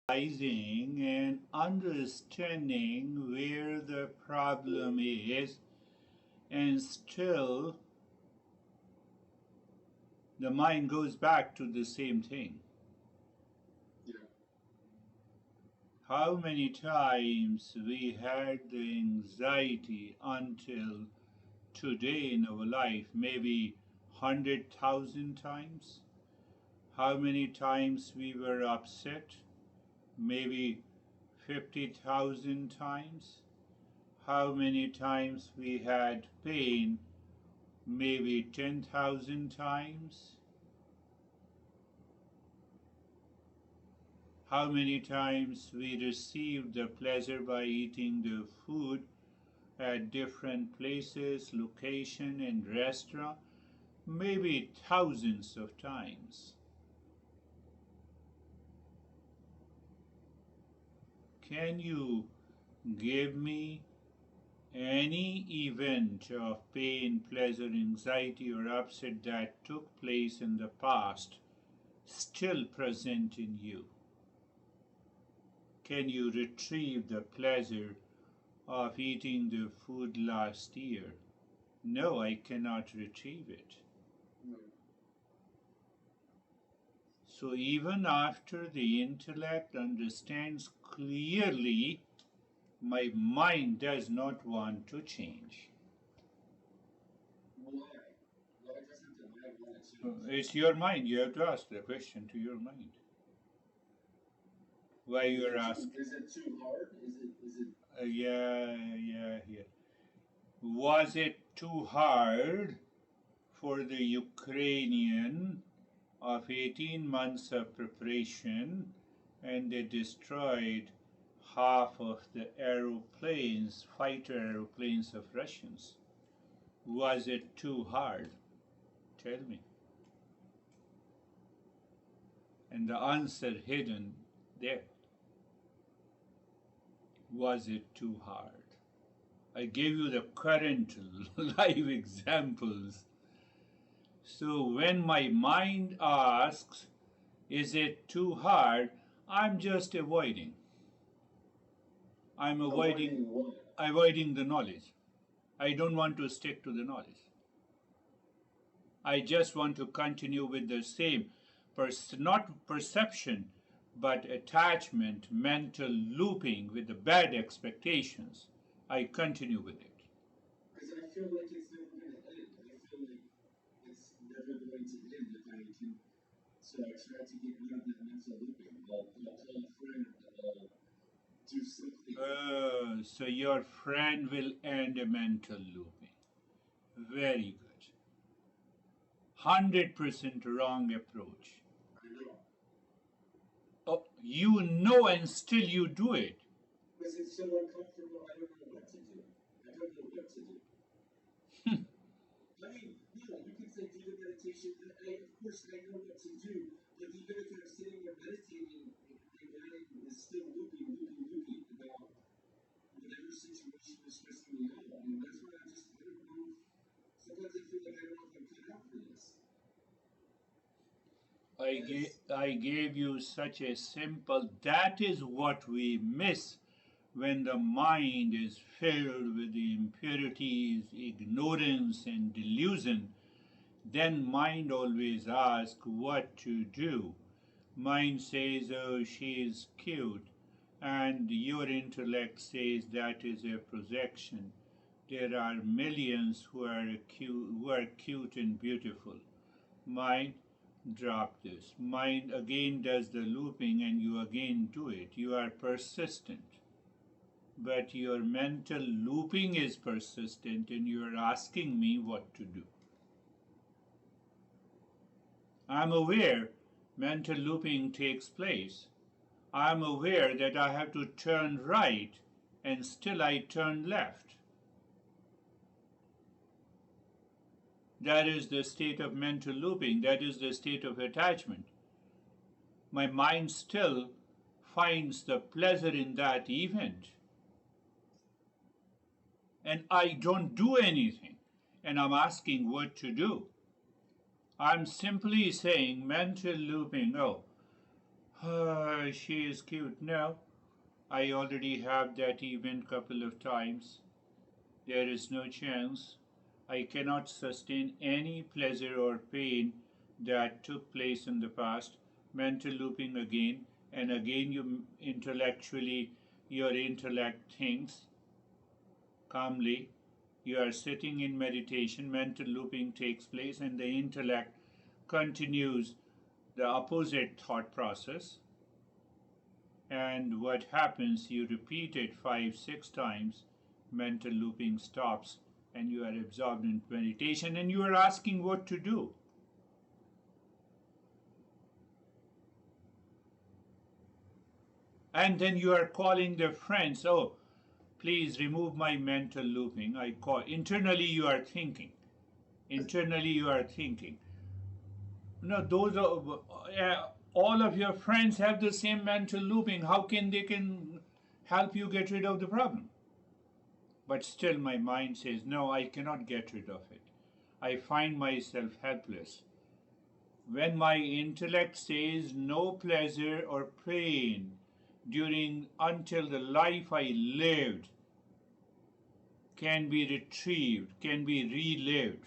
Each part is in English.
realizing and understanding where the problem is, and still the mind goes back to the same thing. How many times we had the anxiety until today in our life? Maybe 100,000 times. How many times we were upset? Maybe 50,000 times. How many times we had pain? Maybe 10,000 times. How many times we received the pleasure by eating the food at different places, location and restaurant? Maybe thousands of times. Can you give me any event of pain, pleasure, anxiety, or upset that took place in the past still present in you? Can you retrieve the pleasure of eating the food last year? No, I cannot retrieve it. So even after the intellect understands clearly, my mind does not want to change. Why? Why doesn't the mind want to change? It's your mind. You have to ask the question to your mind. Why you are asking? Is it too hard? Is it? Yeah. Was it too hard for the Ukrainian of 18 months of preparation, and they destroyed half of the aeroplanes, fighter aeroplanes of Russians? Was it too hard? Tell me. And the answer hidden there. Was it too hard? I gave you the current live examples. So when my mind asks, is it too hard? I'm just avoiding. I'm avoiding the knowledge. I don't want to stick to the knowledge. I just want to continue with the same, not perception, but attachment, mental looping with the bad expectations. I continue with it. Because I feel like it's never going to end. I feel like it's never going to end if I can. So I try to get rid of that mental looping. I'll call a friend. I'll do something. So your friend will end a mental looping. Very good. 100% wrong approach. I know. Oh, you know, and still you do it. Because it's so uncomfortable, I don't know what to do. I don't know what to do. I mean, yeah, you can say do the meditation. Of course, I know what to do. But even if I'm sitting there meditating, my mind is still looping about whatever situation is stressing me out. I mean, that's why I don't know. Sometimes I feel like I don't know if I'm cut out for this. I gave you such a simple, that is what we miss when the mind is filled with the impurities, ignorance, and delusion. Then mind always asks what to do. Mind says, oh, she is cute, and your intellect says that is a projection. There are millions who are cute and beautiful. Mind, drop this. Mind again does the looping and you again do it. You are persistent. But your mental looping is persistent and you are asking me what to do. I'm aware mental looping takes place. I'm aware that I have to turn right and still I turn left. That is the state of mental looping. That is the state of attachment. My mind still finds the pleasure in that event. And I don't do anything. And I'm asking what to do. I'm simply saying mental looping. Oh, She is cute. No, I already have that event couple of times. There is no chance. I cannot sustain any pleasure or pain that took place in the past. Mental looping again and again. Your intellect thinks calmly. You are sitting in meditation, mental looping takes place, and the intellect continues the opposite thought process. And what happens, you repeat it 5, 6 times, mental looping stops, and you are absorbed in meditation, and you are asking what to do. And then you are calling their friends, oh, please remove my mental looping. I call internally you are thinking. Internally you are thinking. No, those are all of your friends have the same mental looping. How can they can help you get rid of the problem? But still my mind says, no, I cannot get rid of it. I find myself helpless. When my intellect says no pleasure or pain during until the life I lived can be retrieved, can be relived.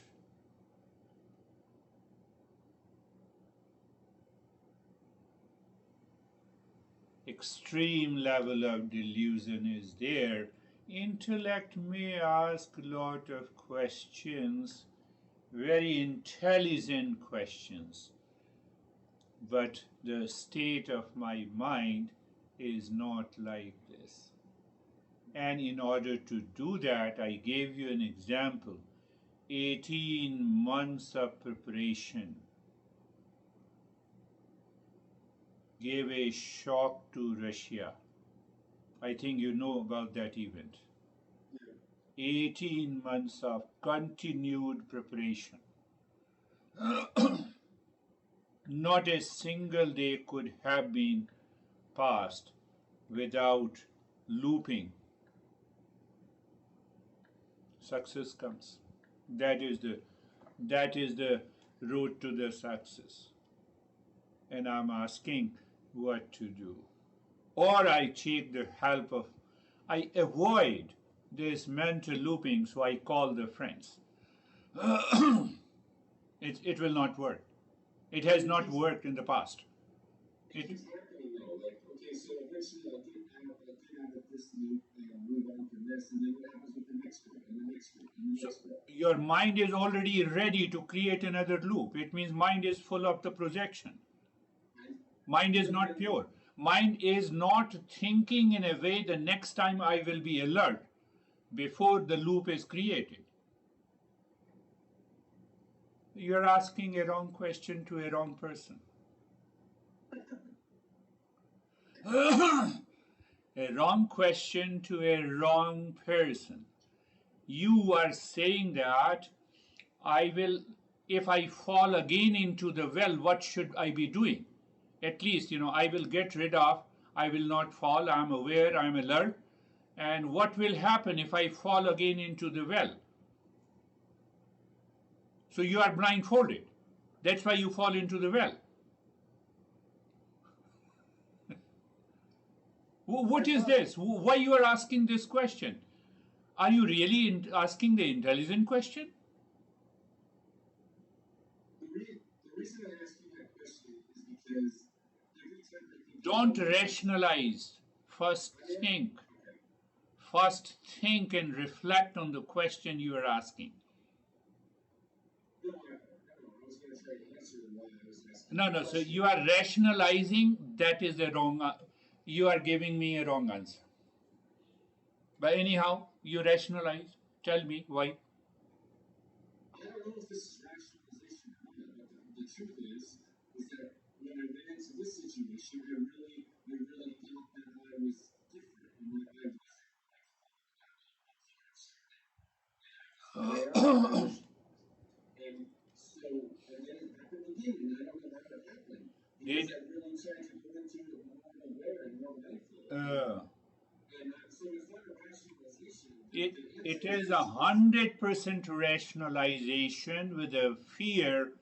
Extreme level of delusion is there. Intellect may ask a lot of questions, very intelligent questions, but the state of my mind is not like this. And in order to do that, I gave you an example. 18 months of preparation gave a shock to Russia. I think you know about that event. 18 months of continued preparation. Not a single day could have been passed without looping. Success comes. That is the road to the success. And I'm asking what to do. Or I take the help of, I avoid this mental looping, so I call the friends. It will not work. It has not worked in the past. It keeps happening though. Like, okay, so eventually I'll get out of this loop and move on from this, and then what happens with the next one, and the next one, and the next one? Your mind is already ready to create another loop. It means mind is full of the projection. Mind is not pure. Mind is not thinking in a way the next time I will be alert before the loop is created. You're asking a wrong question to a wrong person. A wrong question to a wrong person. You are saying that if I fall again into the well, what should I be doing? At least, I will get rid of, I will not fall, I'm aware, I'm alert. And what will happen if I fall again into the well? So you are blindfolded. That's why you fall into the well. What is this? Why you are asking this question? Are you really asking the intelligent question? The reason I ask you that question is because every time I think don't rationalize. First think. First think and reflect on the question you are asking. No, I was going to try to answer why I was asking. No. So you are rationalizing. That is a wrong. You are giving me a wrong answer. But anyhow, you rationalize. Tell me why. I don't know if this is rationalization or not, but the truth is that when I went into this situation, I really felt that I was different, and that I wasn't and so, and then it happened again, and I don't know how it happened, because I really tried to go into it more aware and more mindful. And so it's not a rationalization. It is 100% rationalization with a fear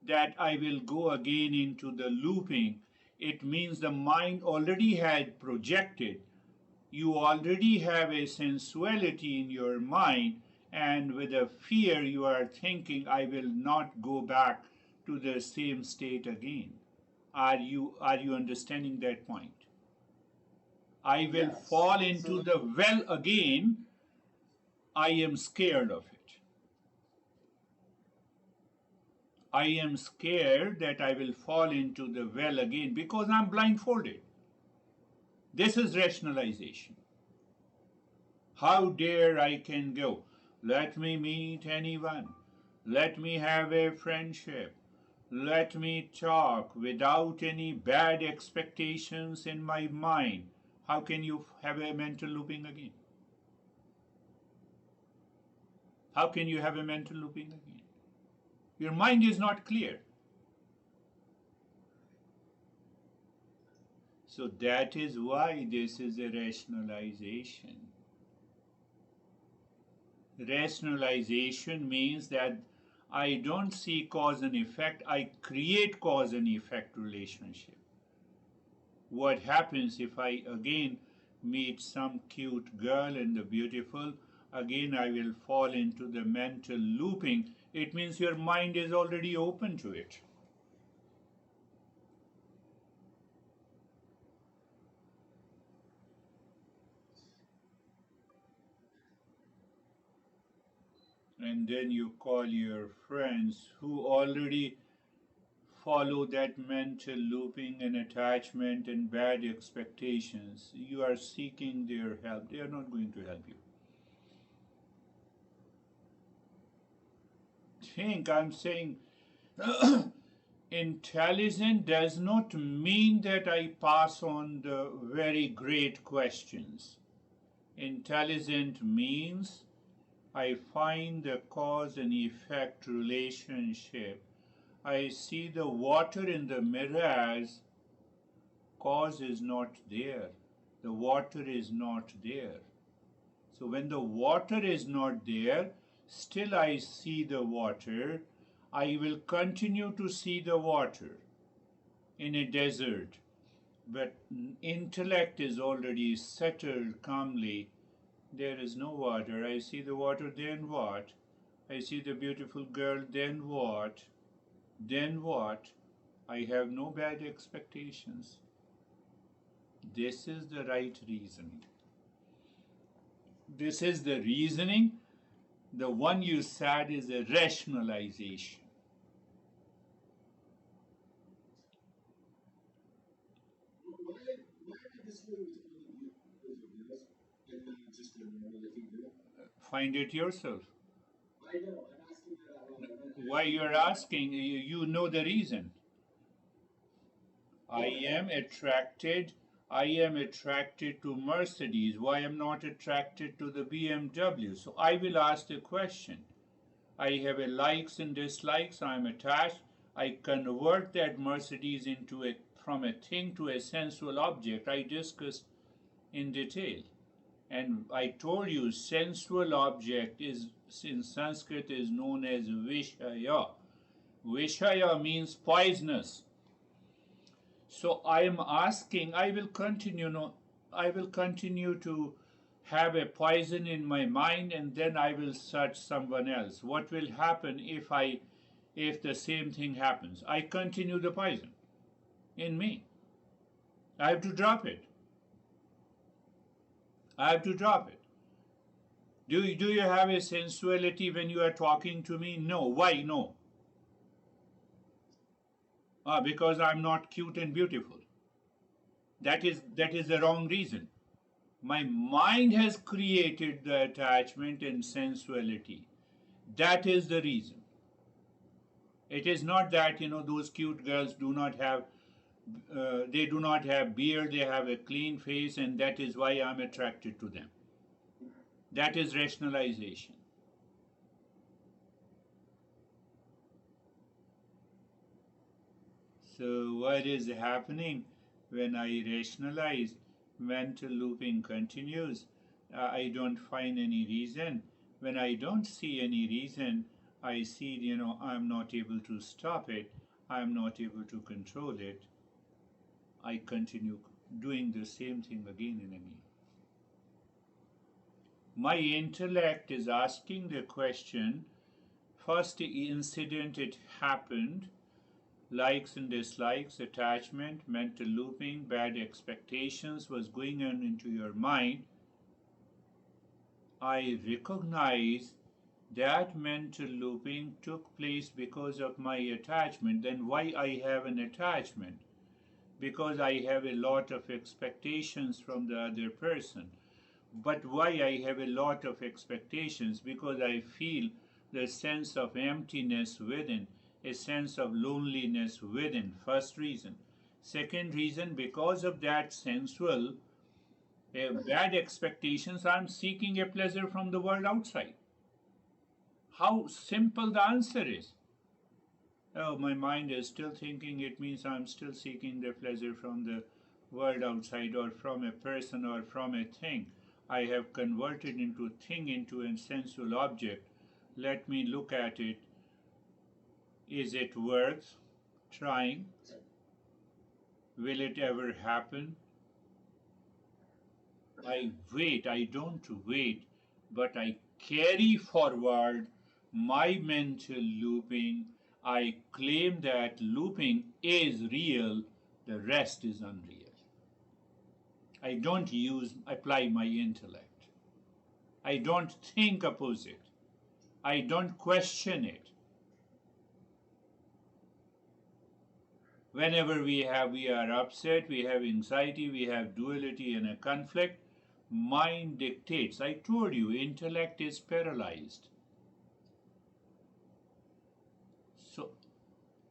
that I will go again into the looping. it means the mind already had projected. You already have a sensuality in your mind, and with a fear you are thinking, I will not go back to the same state again. Are you understanding that point? I will Yes. fall into So the well again. I am scared of it. I am scared that I will fall into the well again because I'm blindfolded. This is rationalization. How dare I can go? Let me meet anyone. Let me have a friendship. Let me talk without any bad expectations in my mind. How can you have a mental looping again? How can you have a mental looping again? Your mind is not clear. So that is why this is a rationalization. Rationalization means that I don't see cause and effect, I create cause and effect relationship. What happens if I again meet some cute girl and the beautiful, again I will fall into the mental looping. It means your mind is already open to it. And then you call your friends who already follow that mental looping and attachment and bad expectations. You are seeking their help. They are not going to help you. Think, I'm saying intelligent does not mean that I pass on the very great questions. Intelligent means I find the cause and effect relationship. I see the water in the mirror as cause is not there. The water is not there. So when the water is not there, still I see the water. I will continue to see the water in a desert. But intellect is already settled calmly. There is no water. I see the water, then what? I see the beautiful girl, then what? Then what? I have no bad expectations. This is the right reasoning. This is the reasoning. The one you said is a rationalization. why did this room to only you and not just a normal living girl? Find it yourself. I know. I'm asking that out loud. I'm not Why asking you're you. asking, you know the reason. I Okay. am attracted. I am attracted to Mercedes. Why am not attracted to the BMW? So I will ask the question. I have a likes and dislikes. I'm attached. I convert that Mercedes into a from a thing to a sensual object. I discussed in detail. And I told you sensual object is in Sanskrit is known as Vishaya. Vishaya means poisonous. So I am asking, I will continue, no, I will continue to have a poison in my mind and then I will search someone else. What will happen if the same thing happens? I continue the poison in me. I have to drop it. I have to drop it. Do you have a sensuality when you are talking to me? No. Why no? Because I'm not cute and beautiful. That is the wrong reason. My mind has created the attachment and sensuality. That is the reason. It is not that those cute girls do not have they do not have beard, they have a clean face, and that is why I'm attracted to them. That is rationalization. So what is happening when I rationalize? Mental looping continues. I don't find any reason. When I don't see any reason, I see, I'm not able to stop it. I'm not able to control it. I continue doing the same thing again and again. My intellect is asking the question, first incident it happened, likes and dislikes, attachment, mental looping, bad expectations was going on into your mind. I recognize that mental looping took place because of my attachment. Then why I have an attachment? Because I have a lot of expectations from the other person. But why I have a lot of expectations? Because I feel the sense of emptiness within, a sense of loneliness within. First reason. Second reason, because of that sensual, bad expectations, I'm seeking a pleasure from the world outside. How simple the answer is. Oh, my mind is still thinking, it means I'm still seeking the pleasure from the world outside or from a person or from a thing. I have converted into a thing, into a sensual object. Let me look at it. Is it worth trying? Will it ever happen? I wait, I don't wait, but I carry forward my mental looping. I claim that looping is real, the rest is unreal. I don't apply my intellect. I don't think opposite. I don't question it. Whenever we are upset, we have anxiety, we have duality and a conflict, mind dictates. I told you, intellect is paralyzed. So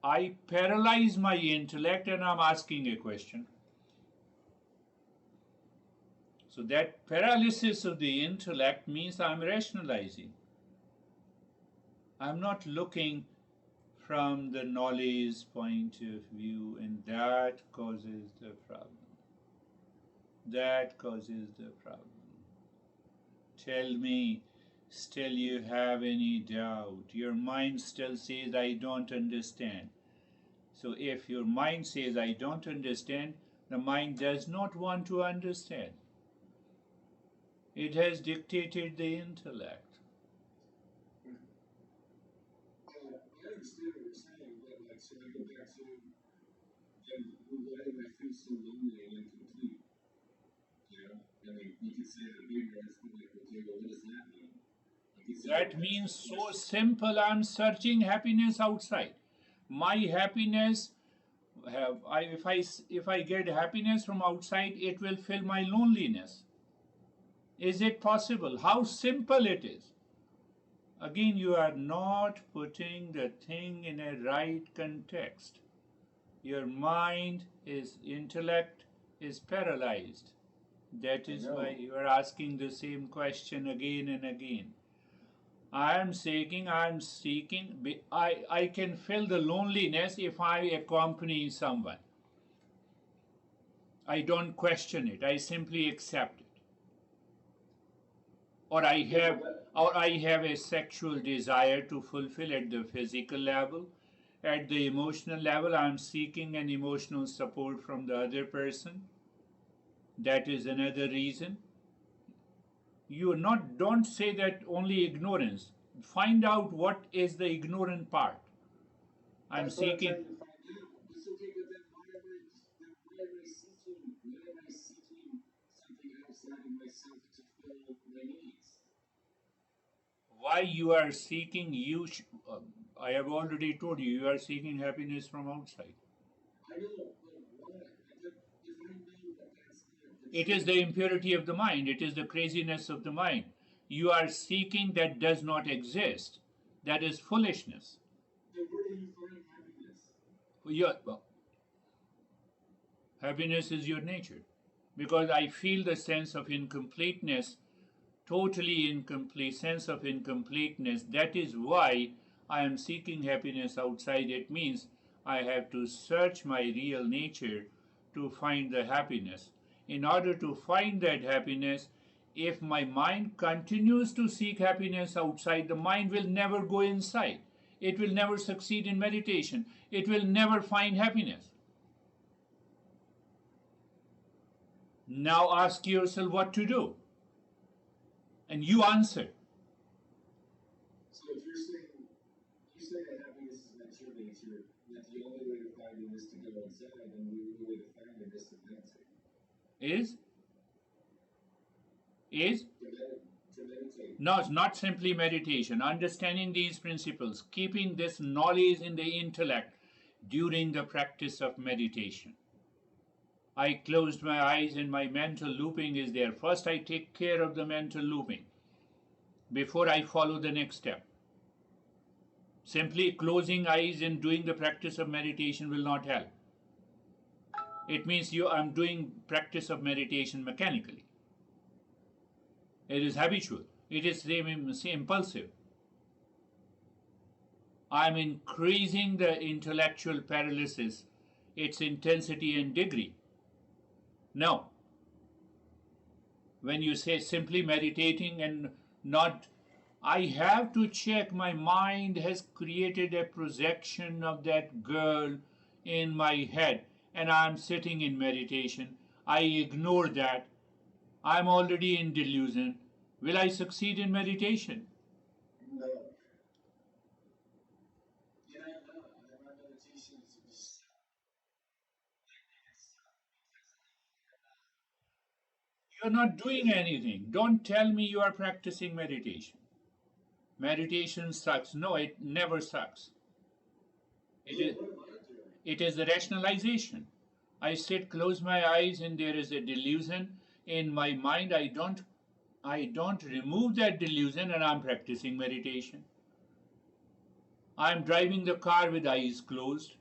I paralyze my intellect and I'm asking a question. So that paralysis of the intellect means I'm rationalizing. I'm not looking from the knowledge point of view, and that causes the problem. That causes the problem. Tell me, still you have any doubt? Your mind still says, I don't understand. So if your mind says, I don't understand, the mind does not want to understand. It has dictated the intellect. I understand what you're saying, but like, so I go back to, then why do I feel so lonely and incomplete? You know, I mean, you could say that ignorance, but like, okay, well, what does that mean? Like, that means so simple. I'm searching happiness outside. My happiness, if I get happiness from outside, it will fill my loneliness. Is it possible? How simple it is. Again, you are not putting the thing in a right context. Your mind is intellect is paralyzed. That is why you are asking the same question again and again. I'm seeking, I can feel the loneliness if I accompany someone. I don't question it, I simply accept it. Or I have a sexual desire to fulfill at the physical level. At the emotional level, I'm seeking an emotional support from the other person. That is another reason. Don't say that only ignorance. Find out what is the ignorant part. I'm seeking. It's okay, but then why am I seeking something outside of myself to fill my needs? Why you are seeking I have already told you, you are seeking happiness from outside. I know, but why? If I know that that's It is the impurity of the mind, it is the craziness of the mind. You are seeking that does not exist. That is foolishness. then where do you find happiness? Well, happiness is your nature. Because I feel the sense of incompleteness, totally incomplete, sense of incompleteness. That is why I am seeking happiness outside. It means I have to search my real nature to find the happiness. In order to find that happiness, if my mind continues to seek happiness outside, the mind will never go inside. It will never succeed in meditation. It will never find happiness. Now ask yourself what to do. And you answer. So if you're saying, you say that happiness is not your nature, that the only way to find it is to go outside, and the only way to find it is to meditate. Is? Is? To meditate. No, it's not simply meditation. Understanding these principles, keeping this knowledge in the intellect during the practice of meditation. I closed my eyes and my mental looping is there. First, I take care of the mental looping before I follow the next step. Simply closing eyes and doing the practice of meditation will not help. It means I'm doing practice of meditation mechanically. It is habitual. It is impulsive. I'm increasing the intellectual paralysis, its intensity and degree. No. When you say simply meditating and not, I have to check, my mind has created a projection of that girl in my head and I'm sitting in meditation. I ignore that. I'm already in delusion. Will I succeed in meditation? No. You know, my meditation is to be stopped. You're not doing anything. Don't tell me you are practicing meditation. Meditation sucks. No, it never sucks. It is a rationalization. I sit, close my eyes, and there is a delusion in my mind. I don't remove that delusion, and I'm practicing meditation. I'm driving the car with eyes closed.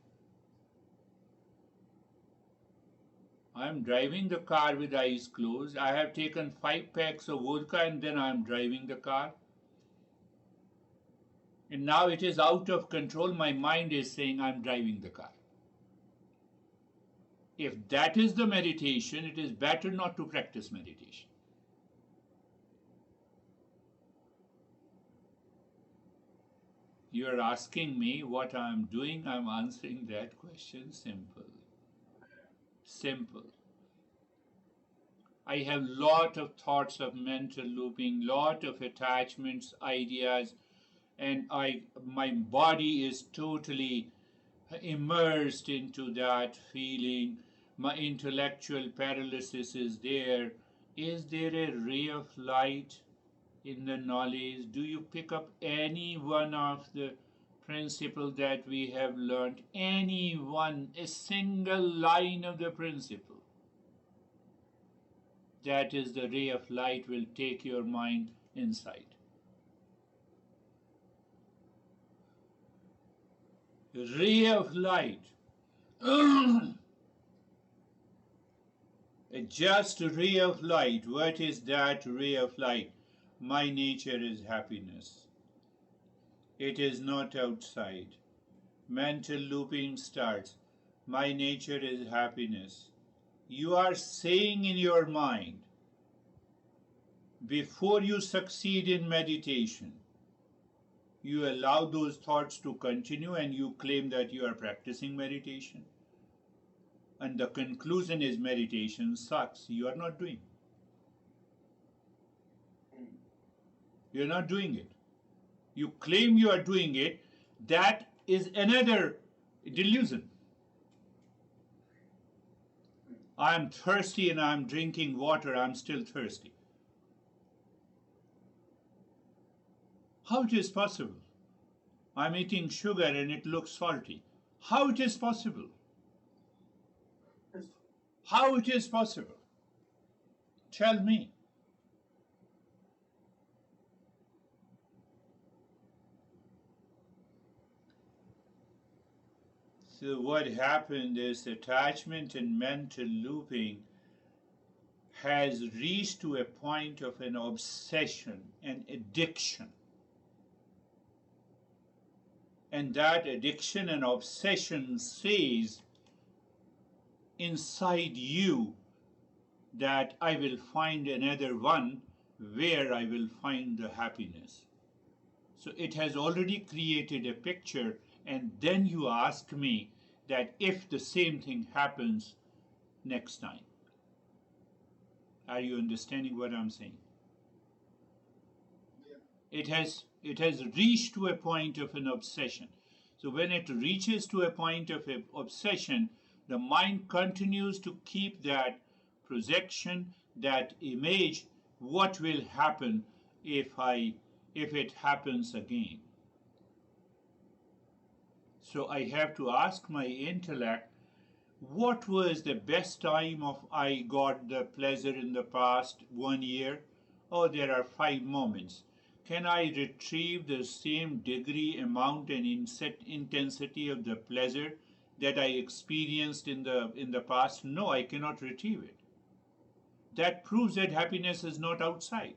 I'm driving the car with eyes closed. I have taken 5 packs of vodka and then I'm driving the car. And now it is out of control. My mind is saying I'm driving the car. If that is the meditation, it is better not to practice meditation. You are asking me what I'm doing. I'm answering that question simple. Simple. I have lot of thoughts of mental looping, lot of attachments, ideas, and my body is totally immersed into that feeling. My intellectual paralysis is there. Is there a ray of light in the knowledge? Do you pick up any one of the principle that we have learned? Any one, a single line of the principle? That is the ray of light will take your mind inside. Ray of light. A just ray of light. What is that ray of light? My nature is happiness. It is not outside. Mental looping starts. My nature is happiness. You are saying in your mind, before you succeed in meditation, you allow those thoughts to continue and you claim that you are practicing meditation. And the conclusion is meditation sucks. You are not doing. You're not doing it. You claim you are doing it. That is another delusion. I'm thirsty and I'm drinking water. I'm still thirsty. How it is possible? I'm eating sugar and it looks salty. How it is possible? How it is possible? Tell me. So what happened is attachment and mental looping has reached to a point of an obsession, an addiction. And that addiction and obsession says inside you that I will find another one where I will find the happiness. So it has already created a picture, and then you ask me that if the same thing happens next time. Are you understanding what I'm saying? Yeah. It has reached to a point of an obsession. So when it reaches to a point of obsession, the mind continues to keep that projection, that image, what will happen if it happens again. So I have to ask my intellect, what was the best time of I got the pleasure in the past 1 year? Oh, there are 5 moments. Can I retrieve the same degree, amount, and intensity of the pleasure that I experienced in the past? No, I cannot retrieve it. That proves that happiness is not outside.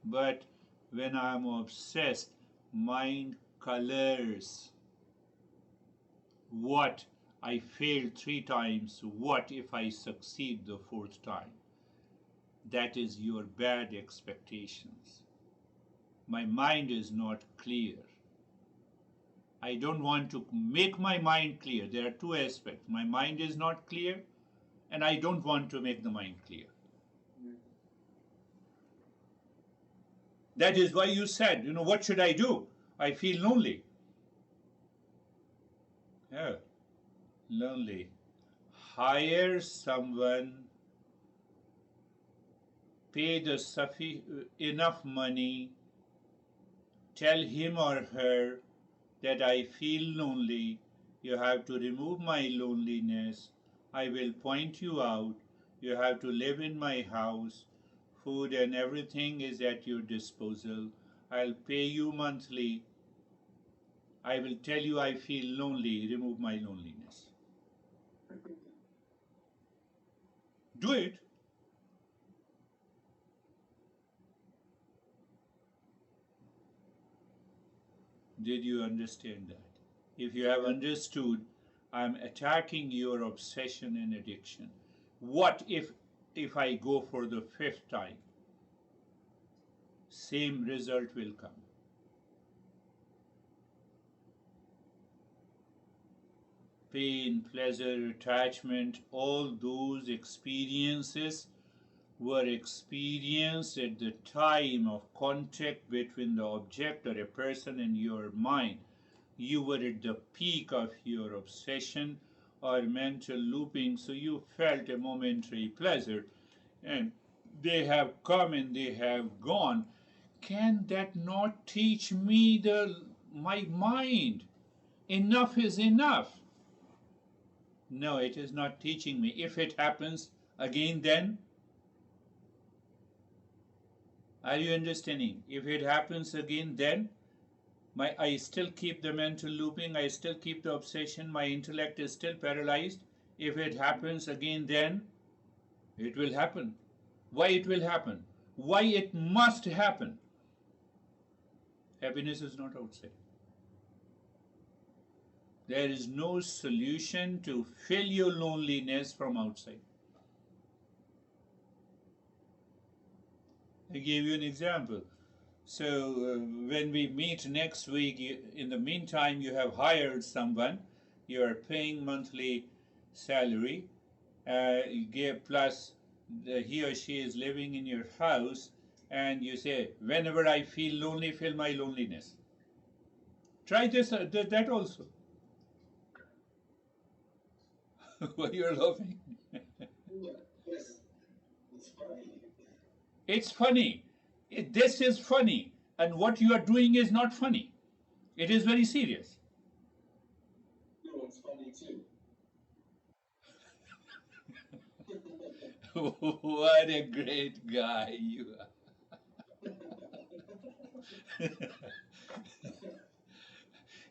But when I am obsessed, mind colors. What I failed 3 times, what if I succeed the fourth time? That is your bad expectations. My mind is not clear. I don't want to make my mind clear. There are two aspects. My mind is not clear, and I don't want to make the mind clear. That is why you said, what should I do? I feel lonely. Yeah, lonely. Hire someone, pay enough money, tell him or her that I feel lonely. You have to remove my loneliness. I will point you out. You have to live in my house. Food and everything is at your disposal. I'll pay you monthly. I will tell you I feel lonely. Remove my loneliness. Do it. Did you understand that? If you have understood, I'm attacking your obsession and addiction. What if I go for the fifth time? Same result will come. Pain, pleasure, attachment, all those experiences were experienced at the time of contact between the object or a person and your mind. You were at the peak of your obsession or mental looping, so you felt a momentary pleasure, and they have come and they have gone. Can that not teach me my mind? Enough is enough. No, it is not teaching me. If it happens again, then are you understanding? If it happens again, then I still keep the mental looping, I still keep the obsession, my intellect is still paralyzed. If it happens again, then it will happen. Why it will happen? Why it must happen? Happiness is not outside. There is no solution to fill your loneliness from outside. I gave you an example. So when we meet next week, in the meantime, you have hired someone, you are paying monthly salary, plus he or she is living in your house, and you say, whenever I feel lonely, fill my loneliness. Try that also. Why you're laughing? Yes, it's funny. It's funny. This is funny, and what you are doing is not funny. It is very serious. No, it's funny too. What a great guy you are.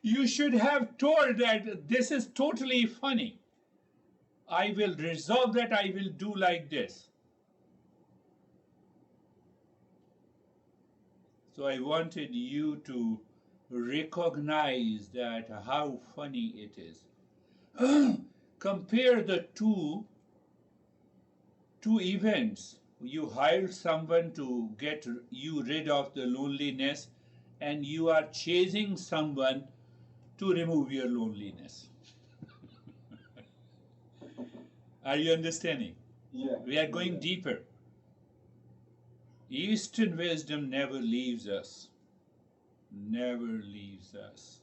You should have told that this is totally funny. I will resolve that, I will do like this. So I wanted you to recognize that how funny it is. Compare the two events. You hired someone to get you rid of the loneliness, and you are chasing someone to remove your loneliness. Are you understanding? Yeah. We are going deeper. Eastern wisdom never leaves us. Never leaves us.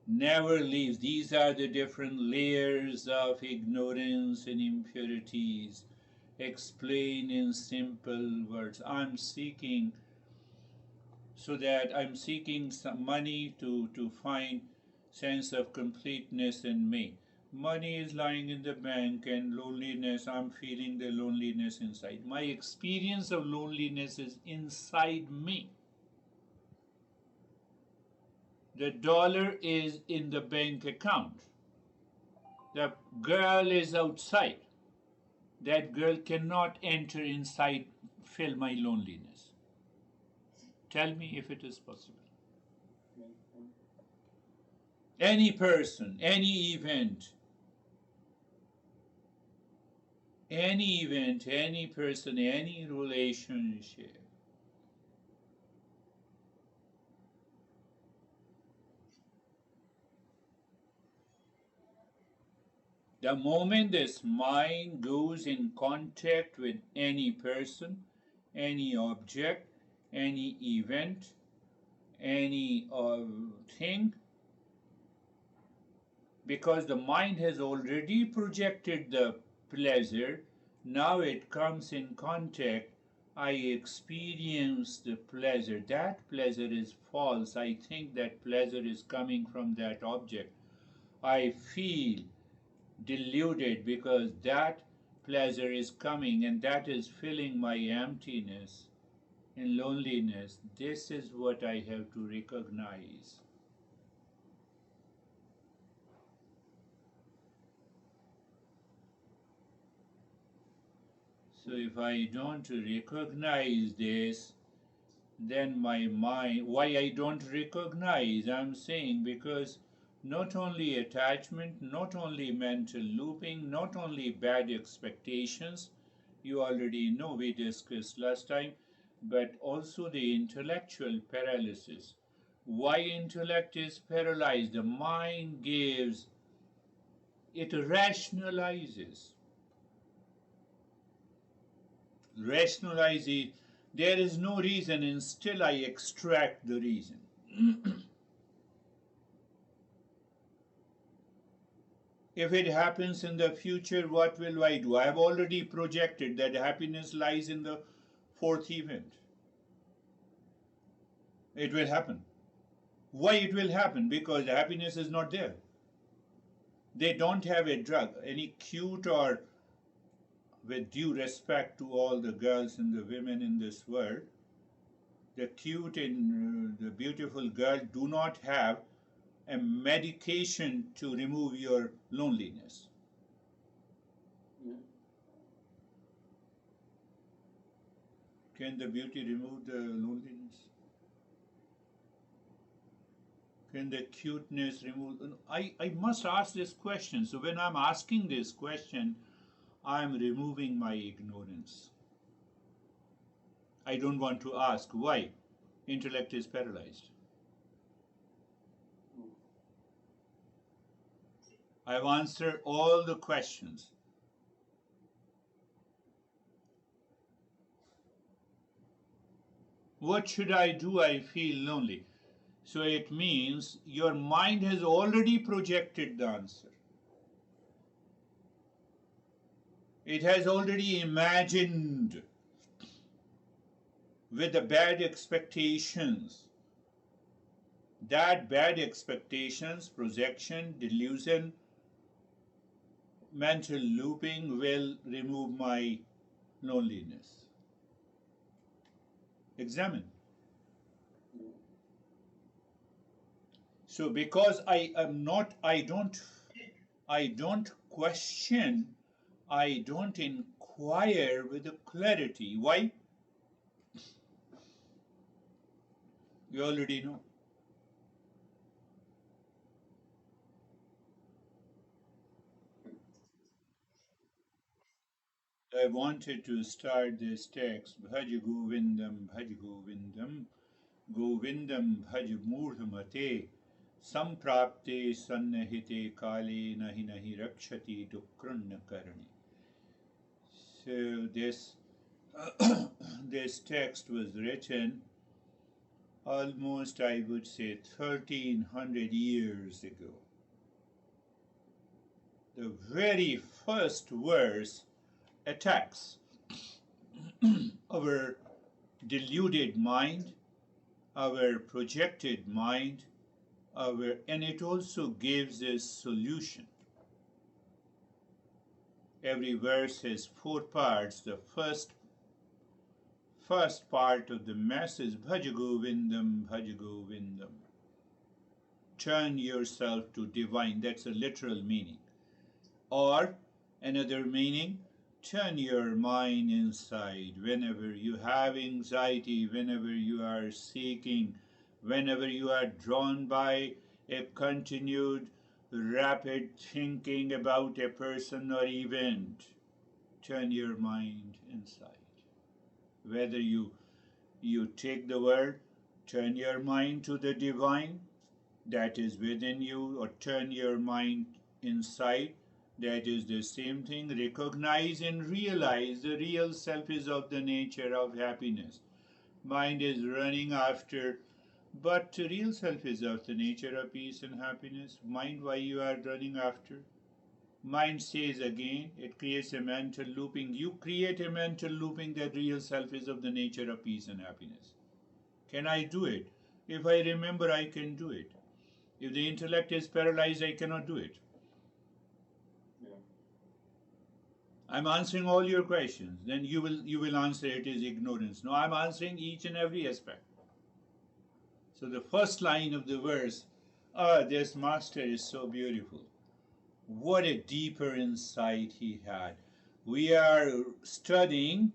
Never leaves. These are the different layers of ignorance and impurities. Explain in simple words. I'm seeking some money to find sense of completeness in me. Money is lying in the bank and loneliness, I'm feeling the loneliness inside. My experience of loneliness is inside me. The dollar is in the bank account. The girl is outside. That girl cannot enter inside, fill my loneliness. Tell me if it is possible. Any person, any person, any relationship. The moment this mind goes in contact with any person, any object, any event, any thing, because the mind has already projected the pleasure, now it comes in contact, I experience the pleasure. That pleasure is false. I think that pleasure is coming from that object. I feel deluded because that pleasure is coming and that is filling my emptiness and loneliness. This is what I have to recognize. So if I don't recognize this, then my mind, why I don't recognize, I'm saying because not only attachment, not only mental looping, not only bad expectations, you already know, we discussed last time, but also the intellectual paralysis. Why intellect is paralyzed? The mind gives, it rationalizes. Rationalize it. There is no reason, and still I extract the reason. If it happens in the future, what will I do? I have already projected that happiness lies in the fourth event. It will happen. Why it will happen? Because happiness is not there. They don't have a drug, any cute or, with due respect to all the girls and the women in this world, the cute and the beautiful girl do not have a medication to remove your loneliness. Can the beauty remove the loneliness? Can the cuteness remove? I must ask this question. So when I'm asking this question, I'm removing my ignorance. I don't want to ask why. Intellect is paralyzed. I've answered all the questions. What should I do? I feel lonely. So it means your mind has already projected the answer. It has already imagined with the bad expectations. That bad expectations, projection, delusion, mental looping will remove my loneliness. Examine. So because I don't question, I don't inquire with the clarity. Why? You already know. I wanted to start this text, Bhaj Govindam, Bhaj Govindam, Govindam Bhaj Murdhamate. Samprapte sannahite kale nahi nahi rakshati dukrunna karani. So this text was written almost, I would say, 1300 years ago. The very first verse attacks our deluded mind, our projected mind, and it also gives a solution. Every verse has 4 parts. The first part of the message, Bhaj Govindam, Bhaj Govindam. Turn yourself to divine. That's a literal meaning. Or another meaning, turn your mind inside. Whenever you have anxiety, whenever you are seeking, whenever you are drawn by a continued rapid thinking about a person or event, turn your mind inside. Whether you take the word, turn your mind to the divine that is within you, or turn your mind inside, that is the same thing. Recognize and realize the real self is of the nature of happiness. Mind is running after, but the real self is of the nature of peace and happiness. Mind, why you are running after? Mind says again, it creates a mental looping. You create a mental looping that real self is of the nature of peace and happiness. Can I do it? If I remember, I can do it. If the intellect is paralyzed, I cannot do it. Yeah. I'm answering all your questions. Then you will answer it is ignorance. No, I'm answering each and every aspect. So the first line of the verse, this master is so beautiful. What a deeper insight he had. We are studying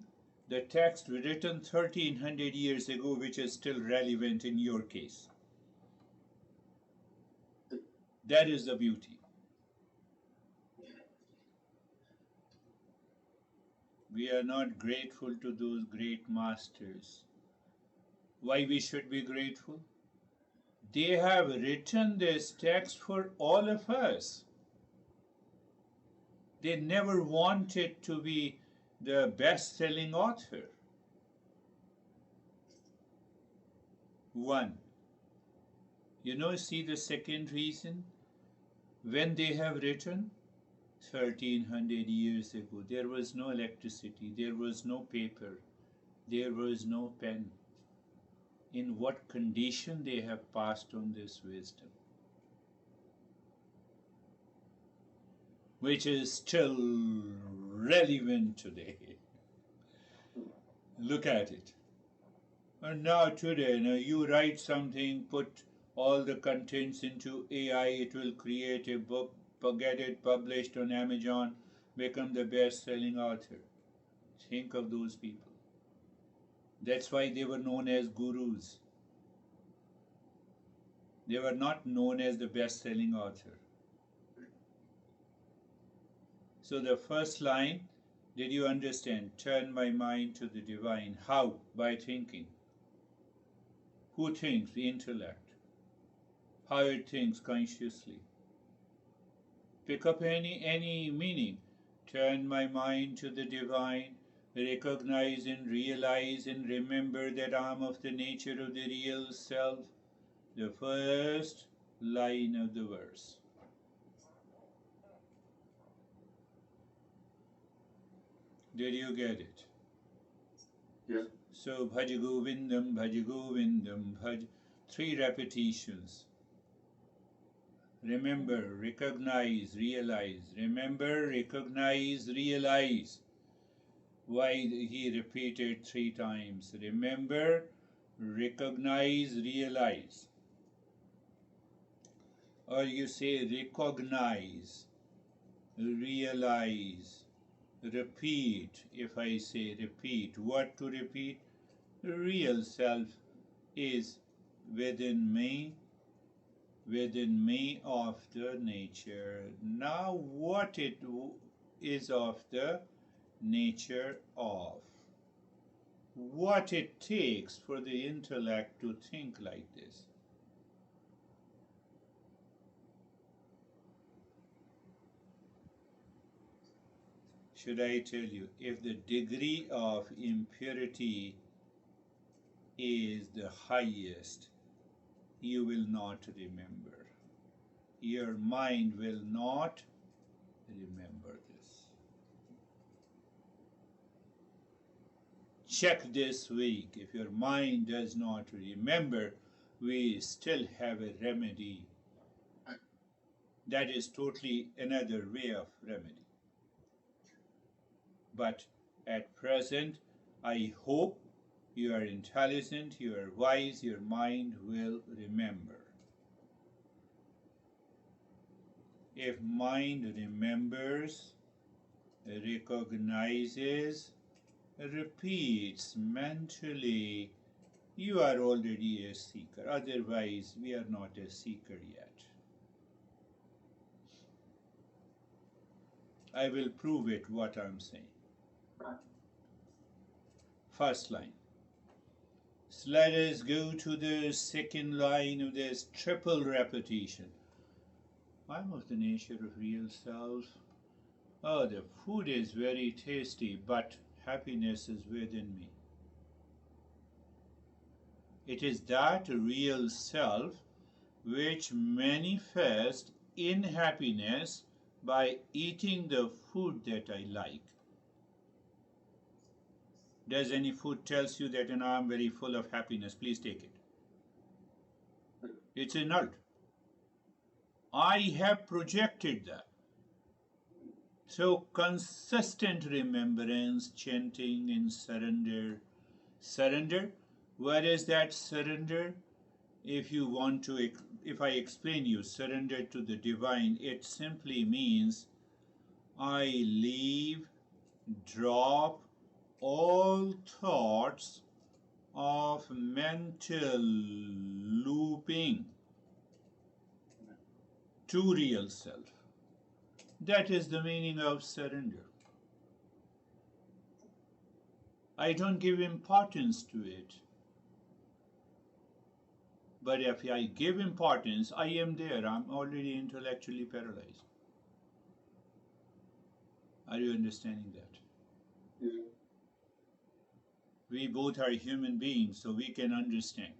the text written 1300 years ago, which is still relevant in your case. That is the beauty. We are not grateful to those great masters. Why we should be grateful? They have written this text for all of us. They never wanted to be the best-selling author. One. See the second reason? When they have written 1300 years ago, there was no electricity, there was no paper, there was no pen. In what condition they have passed on this wisdom, which is still relevant today. Look at it. And now today, you write something, put all the contents into AI, it will create a book, get it published on Amazon, become the best-selling author. Think of those people. That's why they were known as gurus. They were not known as the best-selling author. So the first line, did you understand? Turn my mind to the divine. How? By thinking. Who thinks? The intellect. How it thinks consciously. Pick up any meaning. Turn my mind to the divine. Recognize and realize and remember that I am of the nature of the real self. The first line of the verse. Did you get it? Yeah. So Bhaj Govindam, Bhaj Govindam, Bhaj. 3 repetitions. Remember, recognize, realize. Remember, recognize, realize. Why he repeated 3 times? Remember, recognize, realize. Or you say recognize, realize, repeat. If I say repeat, what to repeat? Real self is within me of the nature. Now what it is of the nature of. What it takes for the intellect to think like this. should I tell you, if the degree of impurity is the highest, you will not remember. Your mind will not remember this. Check this week. If your mind does not remember, we still have a remedy. That is totally another way of remedy. But at present, I hope you are intelligent, you are wise, your mind will remember. If mind remembers, recognizes, repeats mentally, you are already a seeker. Otherwise, we are not a seeker yet. I will prove it what I'm saying. First line. So let us go to the second line of this triple repetition. I'm of the nature of real self. Oh, the food is very tasty, but happiness is within me. It is that real self which manifests in happiness by eating the food that I like. Does any food tells you that I'm very full of happiness, please take it? It's annulled. I have projected that. So consistent remembrance, chanting and surrender. Surrender, where is that surrender? If you want to, if I explain you, surrender to the divine, it simply means I leave, drop all thoughts of mental looping to real self. That is the meaning of surrender. I don't give importance to it. But if I give importance, I am there. I'm already intellectually paralyzed. Are you understanding that? Yeah. We both are human beings, so we can understand.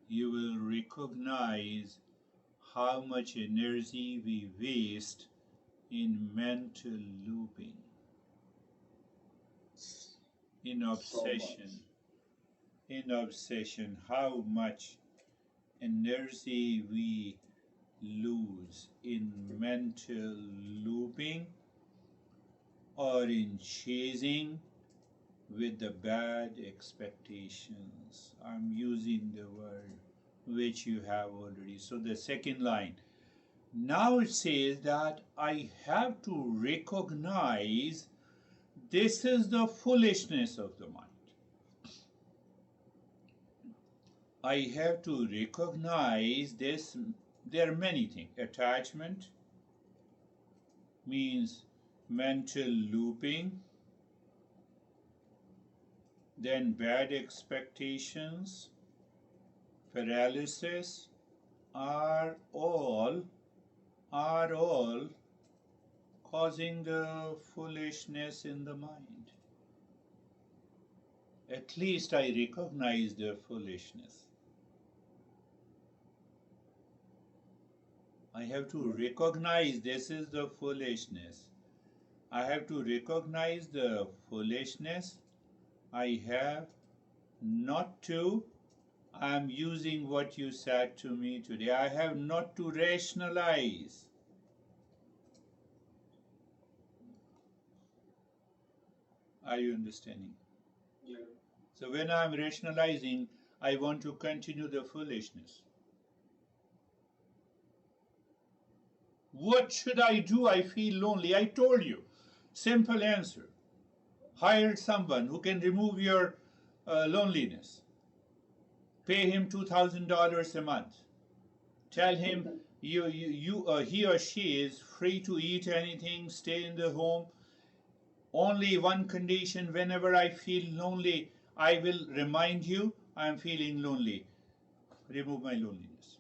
You will recognize how much energy we waste in mental looping, in obsession. In obsession, how much energy we lose in mental looping or in chasing with the bad expectations. I'm using the word which you have already. So the second line. Now it says that I have to recognize this is the foolishness of the mind. I have to recognize this. There are many things. Attachment means mental looping, then bad expectations, paralysis are all causing the foolishness in the mind. At least I recognize the foolishness. I have to recognize this is the foolishness. I have to recognize the foolishness. I have not to, I'm using what you said to me today, I have not to rationalize. Are you understanding? Yeah. So when I'm rationalizing, I want to continue the foolishness. What should I do? I feel lonely. I told you. Simple answer. Hire someone who can remove your loneliness. Pay him $2,000 a month. Tell him he or she is free to eat anything, stay in the home. Only one condition, whenever I feel lonely, I will remind you I am feeling lonely. Remove my loneliness.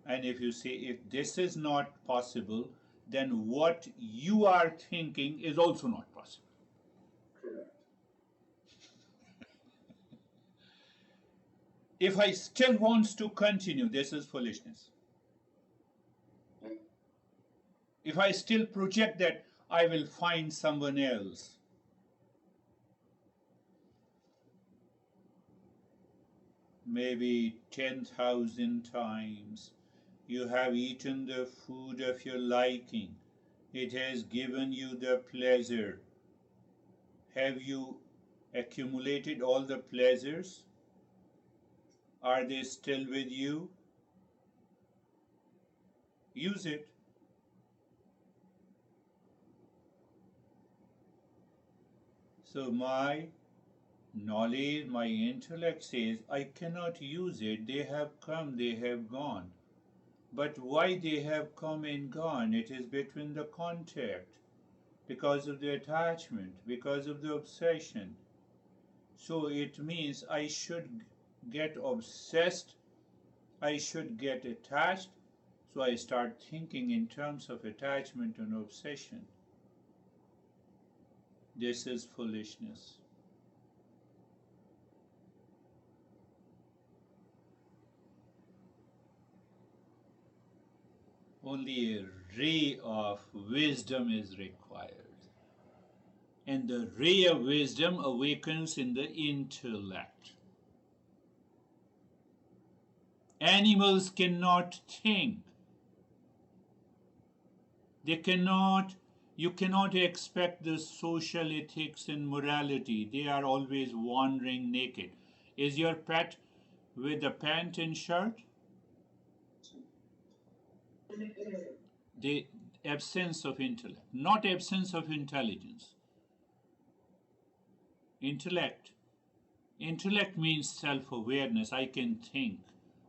And if you say, if this is not possible, then what you are thinking is also not possible. Correct. If I still want to continue, this is foolishness. Yeah. If I still project that I will find someone else, maybe 10,000 times, you have eaten the food of your liking. It has given you the pleasure. Have you accumulated all the pleasures? Are they still with you? Use it. So my knowledge, my intellect says, I cannot use it. They have come, they have gone. But why they have come and gone? It is between the contact, because of the attachment, because of the obsession. So it means I should get obsessed, I should get attached. So I start thinking in terms of attachment and obsession. This is foolishness. Only a ray of wisdom is required. And the ray of wisdom awakens in the intellect. Animals cannot think. They cannot, you cannot expect the social ethics and morality. They are always wandering naked. Is your pet with a pant and shirt? The absence of intellect, not absence of intelligence. Intellect. Intellect means self-awareness. I can think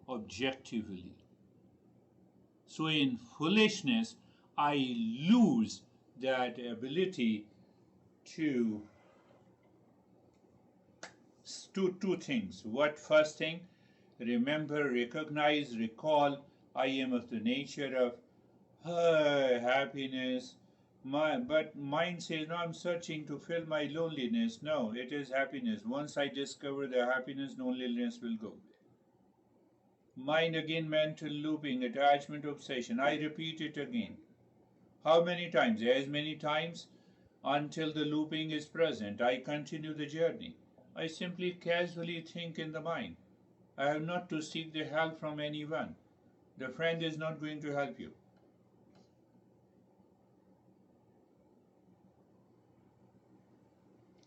objectively. So in foolishness, I lose that ability to do two things. What first thing? Remember, recognize, recall, I am of the nature of happiness. But mind says, no, I'm searching to fill my loneliness. No, it is happiness. Once I discover the happiness, loneliness will go. Mind again, mental looping, attachment, obsession. I repeat it again. How many times? As many times until the looping is present. I continue the journey. I simply casually think in the mind. I have not to seek the help from anyone. The friend is not going to help you.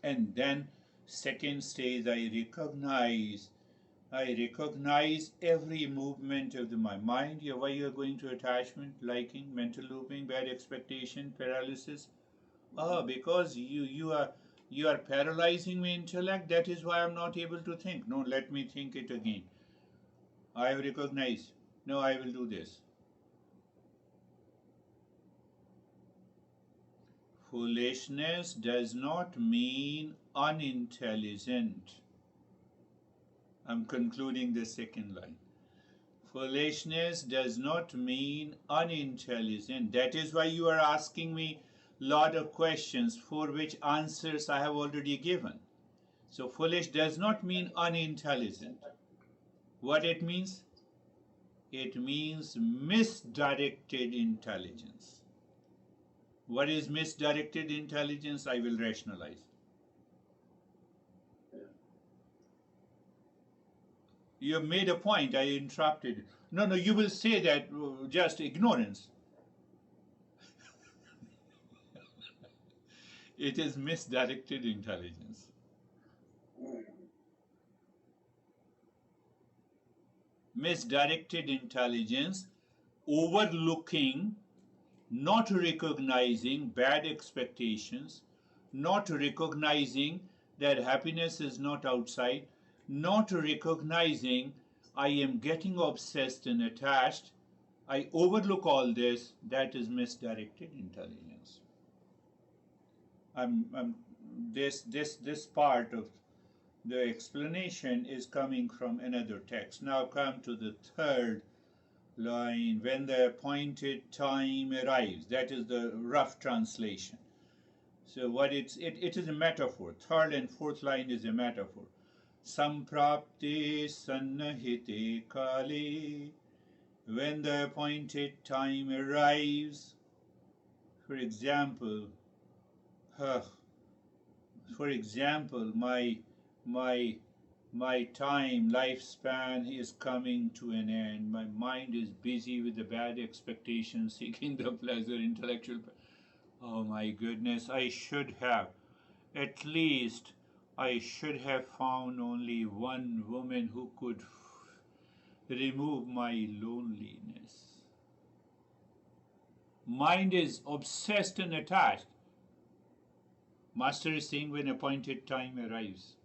And then second stage, I recognize every movement of my mind. Why you are going to attachment, liking, mental looping, bad expectation, paralysis? Because you are paralyzing my intellect. That is why I'm not able to think. No, let me think it again. I have recognized. No, I will do this. Foolishness does not mean unintelligent. I'm concluding the second line. Foolishness does not mean unintelligent. That is why you are asking me a lot of questions for which answers I have already given. So foolish does not mean unintelligent. What it means? It means misdirected intelligence. What is misdirected intelligence? I will rationalize. You have made a point, I interrupted. No, you will say that just ignorance. It is misdirected intelligence. Misdirected intelligence, overlooking, not recognizing bad expectations, not recognizing that happiness is not outside, not recognizing I am getting obsessed and attached. I overlook all this. That is misdirected intelligence. This part of the explanation is coming from another text. Now come to the third line, when the appointed time arrives. That is the rough translation. So what it is a metaphor. Third and fourth line is a metaphor. Samprapte sannahite kale. When the appointed time arrives. For example, my my my time lifespan is coming to an end. My mind is busy with the bad expectations, seeking the pleasure, intellectual. Oh my goodness! At least, I should have found only one woman who could remove my loneliness. Mind is obsessed and attached. Master is saying when appointed time arrives,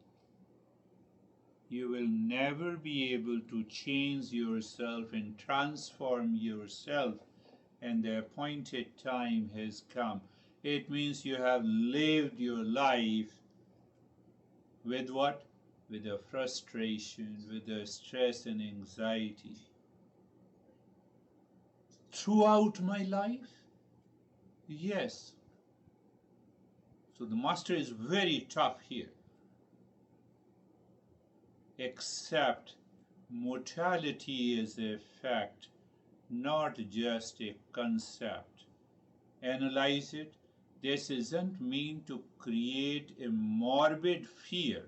you will never be able to change yourself and transform yourself, and the appointed time has come. It means you have lived your life with what? With the frustration, with the stress and anxiety. Throughout my life? Yes. So the master is very tough here. Except mortality is a fact, not just a concept. Analyze it. This isn't mean to create a morbid fear.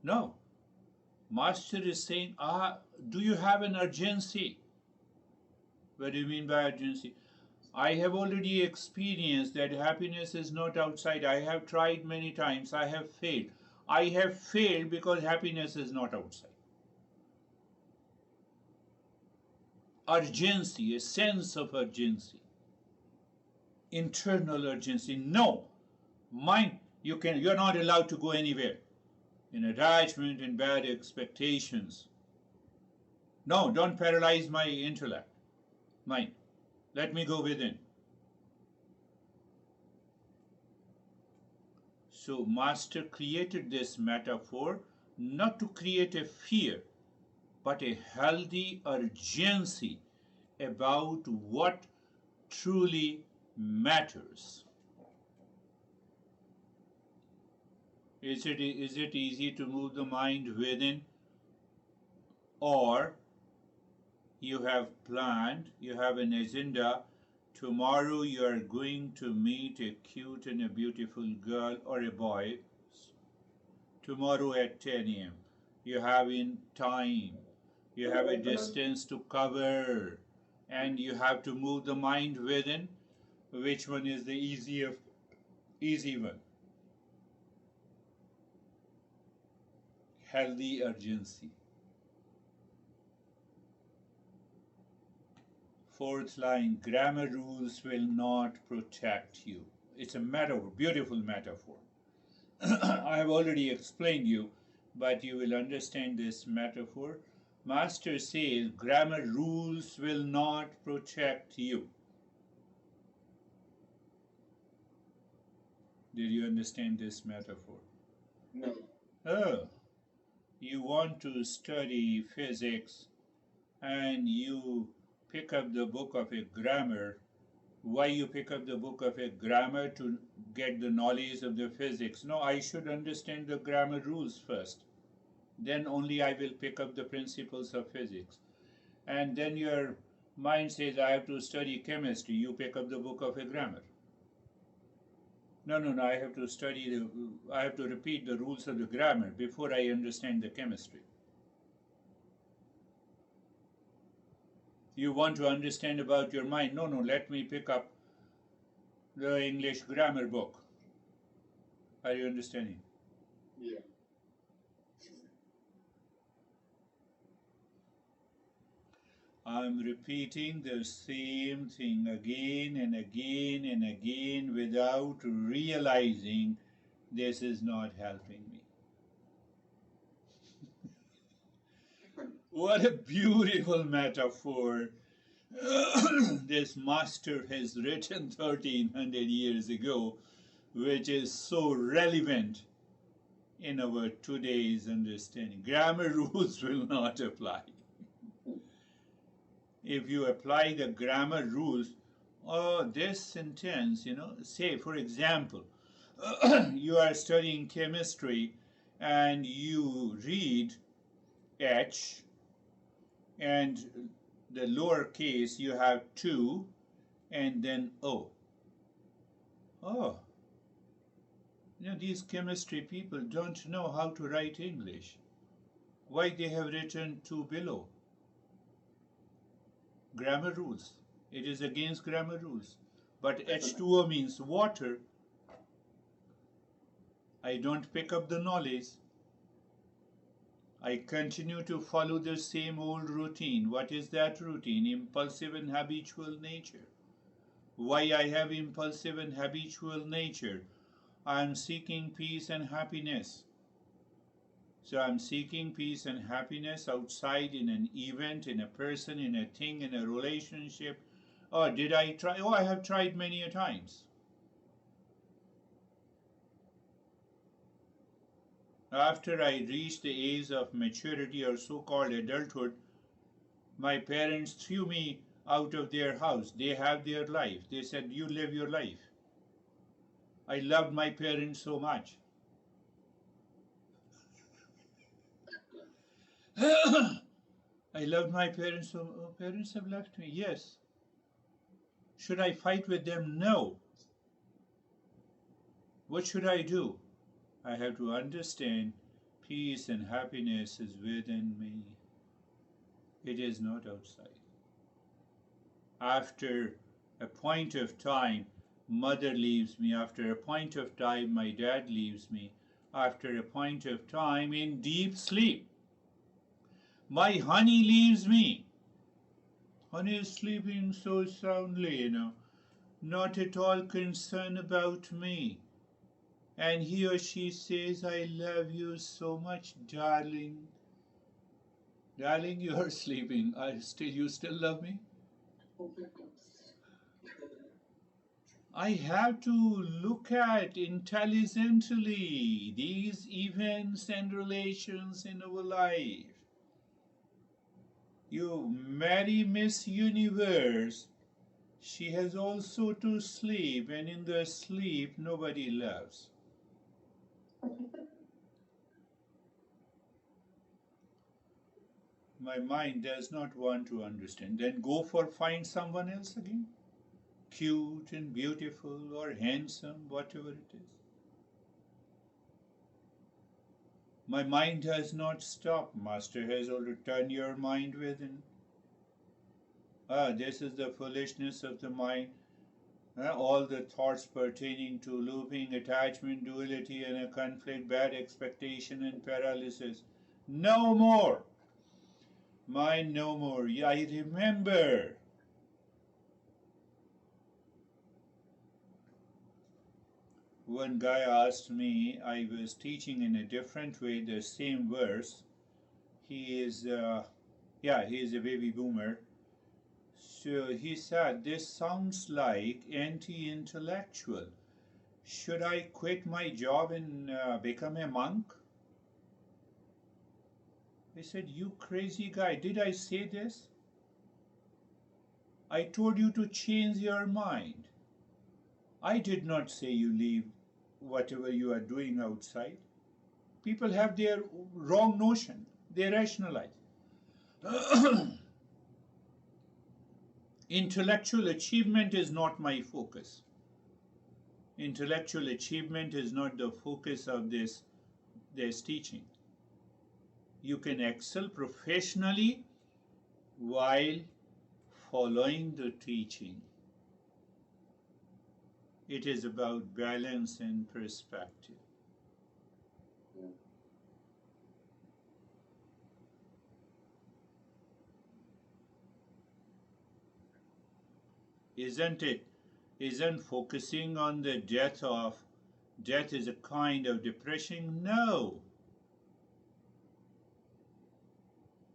No. Master is saying, do you have an urgency? What do you mean by urgency? I have already experienced that happiness is not outside. I have tried many times. I have failed. I have failed because happiness is not outside. Urgency, a sense of urgency. Internal urgency. No. Mind, you're not allowed to go anywhere. In attachment and bad expectations. No, don't paralyze my intellect. Mind. Let me go within. So Master created this metaphor not to create a fear, but a healthy urgency about what truly matters. Is it easy to move the mind within? Or you have planned, you have an agenda, tomorrow you are going to meet a cute and a beautiful girl or a boy, tomorrow at 10 a.m. You have in time, you have a distance to cover, and you have to move the mind within. Which one is the easy one? Healthy urgency. Fourth line, grammar rules will not protect you. It's a metaphor, beautiful metaphor. I have already explained you, but you will understand this metaphor. Master says grammar rules will not protect you. Did you understand this metaphor? No. Oh, you want to study physics and you pick up the book of a grammar. Why you pick up the book of a grammar? To get the knowledge of the physics. No, I should understand the grammar rules first. Then only I will pick up the principles of physics. And then your mind says, I have to study chemistry. You pick up the book of a grammar. No, I have to repeat the rules of the grammar before I understand the chemistry. You want to understand about your mind? No, let me pick up the English grammar book. Are you understanding? Yeah. I'm repeating the same thing again and again and again without realizing this is not helping me. What a beautiful metaphor this master has written 1300 years ago, which is so relevant in our today's understanding. Grammar rules will not apply. if you apply the grammar rules, oh, this sentence, say for example, you are studying chemistry and you read H and the lower case you have 2 and then O. Oh, these chemistry people don't know how to write English. Why they have written 2 below? Grammar rules. It is against grammar rules. But H2O means water. I don't pick up the knowledge. I continue to follow the same old routine. What is that routine? Impulsive and habitual nature. Why I have impulsive and habitual nature? I am seeking peace and happiness. So I'm seeking peace and happiness outside, in an event, in a person, in a thing, in a relationship. Oh, did I try? Oh, I have tried many a times. After I reached the age of maturity or so-called adulthood, my parents threw me out of their house. They have their life. They said, you live your life. I loved my parents so much. I loved my parents so much. Parents have left me. Yes. Should I fight with them? No. What should I do? I have to understand peace and happiness is within me. It is not outside. After a point of time, mother leaves me. After a point of time, my dad leaves me. After a point of time, in deep sleep, my honey leaves me. Honey is sleeping so soundly, not at all concerned about me. And he or she says, I love you so much, darling. Darling, you are sleeping. You still love me? I have to look at intelligently these events and relations in our life. You marry Miss Universe. She has also to sleep, and in the sleep, nobody loves. My mind does not want to understand. Then go for find someone else again. Cute and beautiful or handsome, whatever it is. My mind has not stopped. Master has already turned your mind within. This is the foolishness of the mind. All the thoughts pertaining to looping, attachment, duality, and a conflict, bad expectation, and paralysis. No more. Mind no more. I remember. One guy asked me, I was teaching in a different way the same verse. He is a baby boomer. So he said, this sounds like anti-intellectual. Should I quit my job and become a monk? I said, you crazy guy, did I say this? I told you to change your mind. I did not say you leave whatever you are doing outside. People have their wrong notion. They rationalize. Intellectual achievement is not my focus. Intellectual achievement is not the focus of this teaching. You can excel professionally while following the teaching. It is about balance and perspective. Isn't it? Isn't focusing on the death is a kind of depression? No.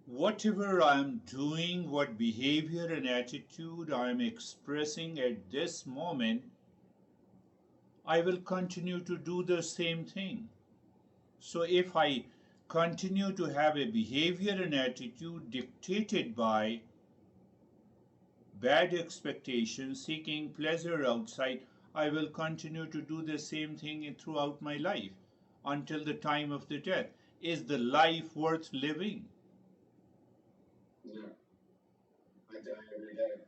Whatever I'm doing, what behavior and attitude I'm expressing at this moment, I will continue to do the same thing. So if I continue to have a behavior and attitude dictated by bad expectations, seeking pleasure outside, I will continue to do the same thing throughout my life until the time of the death. Is the life worth living? No, I die every day.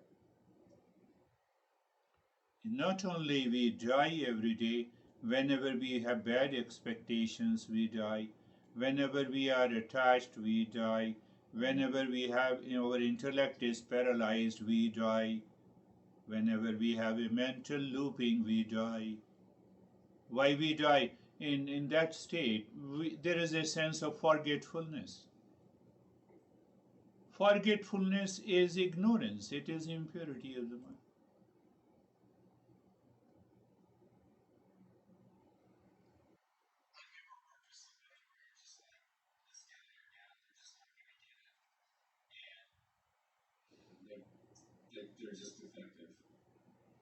Not only we die every day, whenever we have bad expectations, we die. Whenever we are attached, we die. Whenever we have our intellect is paralyzed, we die. Whenever we have a mental looping, we die. Why we die? In that state, there is a sense of forgetfulness. Forgetfulness is ignorance, it is impurity of the mind. Like they're just